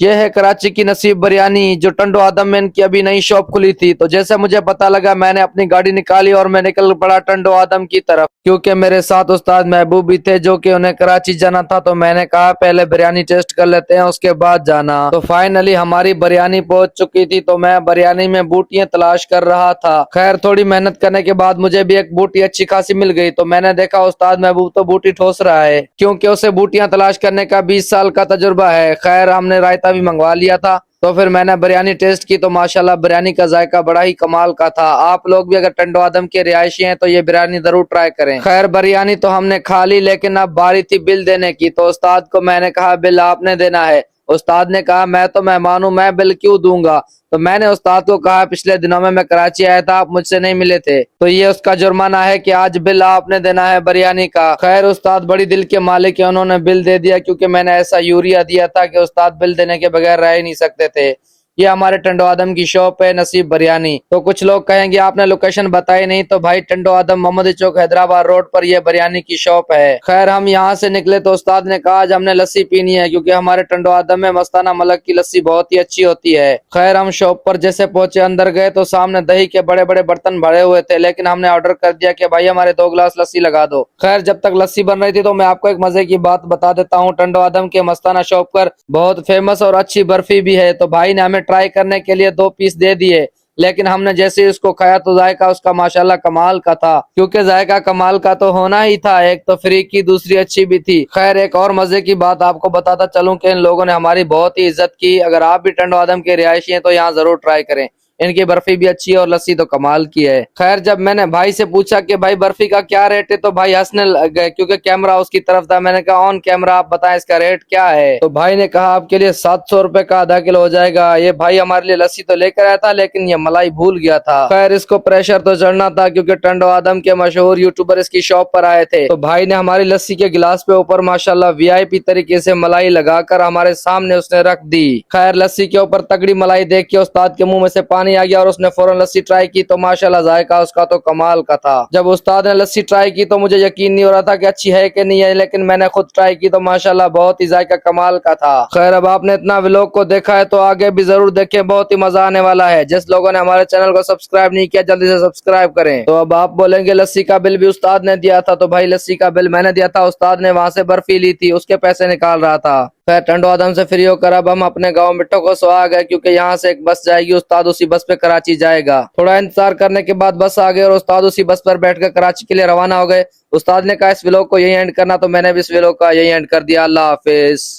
ये है कराची की नसीब बिरयानी, जो टंडो आदम में इनकी अभी नई शॉप खुली थी। तो जैसे मुझे पता लगा, मैंने अपनी गाड़ी निकाली और मैं निकल पड़ा टंडो आदम की तरफ, क्योंकि मेरे साथ उस्ताद महबूब भी थे जो कि उन्हें कराची जाना था। तो मैंने कहा पहले बिरयानी टेस्ट कर लेते हैं, उसके बाद जाना। तो फाइनली हमारी बिरयानी पहुंच चुकी थी। तो मैं बिरयानी में बूटियां तलाश कर रहा था। खैर थोड़ी मेहनत करने के बाद मुझे भी एक बूटी अच्छी खासी मिल गई। तो मैंने देखा उस्ताद महबूब तो बूटी ठोस रहा है, क्योंकि उसे बूटियां तलाश करने का 20 साल का तजुर्बा है। खैर हमने रायता भी मंगवा लिया था। तो फिर मैंने बिरयानी टेस्ट की। तो माशाल्लाह बिरयानी का जायका बड़ा ही कमाल का था। आप लोग भी अगर टंडो आदम के रिहायशी हैं तो ये बिरयानी जरूर ट्राई करें। खैर बिरयानी तो हमने खा ली, लेकिन अब बारी थी बिल देने की। तो उस्ताद को मैंने कहा बिल आपने देना है। उस्ताद ने कहा मैं तो मेहमान हूं, मैं बिल क्यों दूंगा। तो मैंने उस्ताद को कहा पिछले दिनों में मैं कराची आया था, आप मुझसे नहीं मिले थे, तो ये उसका जुर्माना है कि आज बिल आपने देना है बिरयानी का। खैर उस्ताद बड़ी दिल के मालिक है, उन्होंने बिल दे दिया, क्योंकि मैंने ऐसा यूरिया दिया था कि उस्ताद बिल देने के बगैर रह ही नहीं सकते थे। ये हमारे टंडो आदम की शॉप है, नसीब बिरयानी। तो कुछ लोग कहेंगे आपने लोकेशन बताई नहीं, तो भाई टंडो आदम मोहम्मद चौक हैदराबाद रोड पर यह बिरयानी की शॉप है। खैर हम यहाँ से निकले तो उस्ताद ने कहा आज हमने लस्सी पीनी है, क्योंकि हमारे टंडो आदम में मस्ताना मलक की लस्सी बहुत ही अच्छी होती है। खैर हम शॉप पर जैसे पहुंचे, अंदर गए तो सामने दही के बड़े बड़े बर्तन भरे हुए थे, लेकिन हमने ऑर्डर कर दिया कि भाई हमारे 2 गिलास लस्सी लगा दो। खैर जब तक लस्सी बन रही थी तो मैं आपको एक मजे की बात बता देता हूँ। टंडो आदम के मस्ताना शॉप पर बहुत फेमस और अच्छी बर्फी भी है। तो भाई ने हमें ट्राई करने के लिए 2 पीस दे दिए, लेकिन हमने जैसे इसको खाया तो जायका उसका माशाल्लाह कमाल का था। क्योंकि जायका कमाल का तो होना ही था, एक तो फ्री की, दूसरी अच्छी भी थी। खैर एक और मजे की बात आपको बताता चलूं कि इन लोगों ने हमारी बहुत ही इज्जत की। अगर आप भी टंडो आदम के रिहायशी हैं तो यहाँ जरूर ट्राई करें, इनकी बर्फी भी अच्छी है और लस्सी तो कमाल की है। खैर जब मैंने भाई से पूछा कि भाई बर्फी का क्या रेट है, तो भाई हंसने लग गए, क्योंकि कैमरा उसकी तरफ था। मैंने कहा ऑन कैमरा आप बताएं इसका रेट क्या है। तो भाई ने कहा आपके लिए 700 रुपए का आधा किलो हो जाएगा। ये भाई हमारे लिए लस्सी तो लेकर आया था, लेकिन ये मलाई भूल गया था। खैर इसको प्रेशर तो चढ़ना था, क्योंकि टंडो आदम के मशहूर यूट्यूबर इसकी शॉप पर आए थे। तो भाई ने हमारी लस्सी के गिलास पे ऊपर माशाल्लाह वीआईपी तरीके से मलाई लगाकर हमारे सामने उसने रख दी। खैर लस्सी के ऊपर तगड़ी मलाई देख के उस्ताद के मुंह में से पानी आ गया और उसने फौरन लस्सी ट्राई की। तो माशाल्लाह जायका उसका तो कमाल का था। जब उस्ताद ने लस्सी ट्राई की तो मुझे यकीन नहीं हो रहा था कि अच्छी है कि नहीं है, लेकिन मैंने खुद ट्राई की तो माशाल्लाह बहुत ही जायका कमाल का था। खैर अब आपने इतना व्लॉग को देखा है तो आगे भी जरूर देखें, बहुत ही मजा आने वाला है। जिस लोगों ने हमारे चैनल को सब्सक्राइब नहीं किया जल्दी से सब्सक्राइब करें। तो अब आप बोलेंगे लस्सी का बिल भी उस्ताद ने दिया था, तो भाई लस्सी का बिल मैंने दिया था, उस्ताद ने वहां से बर्फी ली थी, उसके पैसे निकाल रहा था। फिर टंडो आदम से फ्री होकर अब हम अपने गांव मिट्टो को सो आ गए, क्योंकि यहाँ से एक बस जाएगी, उस्ताद उसी बस पे कराची जाएगा। थोड़ा इंतजार करने के बाद बस आ गई और उस्ताद उसी बस पर बैठकर कराची के लिए रवाना हो गए। उस्ताद ने कहा इस व्लॉग को यही एंड करना, तो मैंने भी इस व्लॉग का यही एंड कर दिया। अल्लाह हाफिज।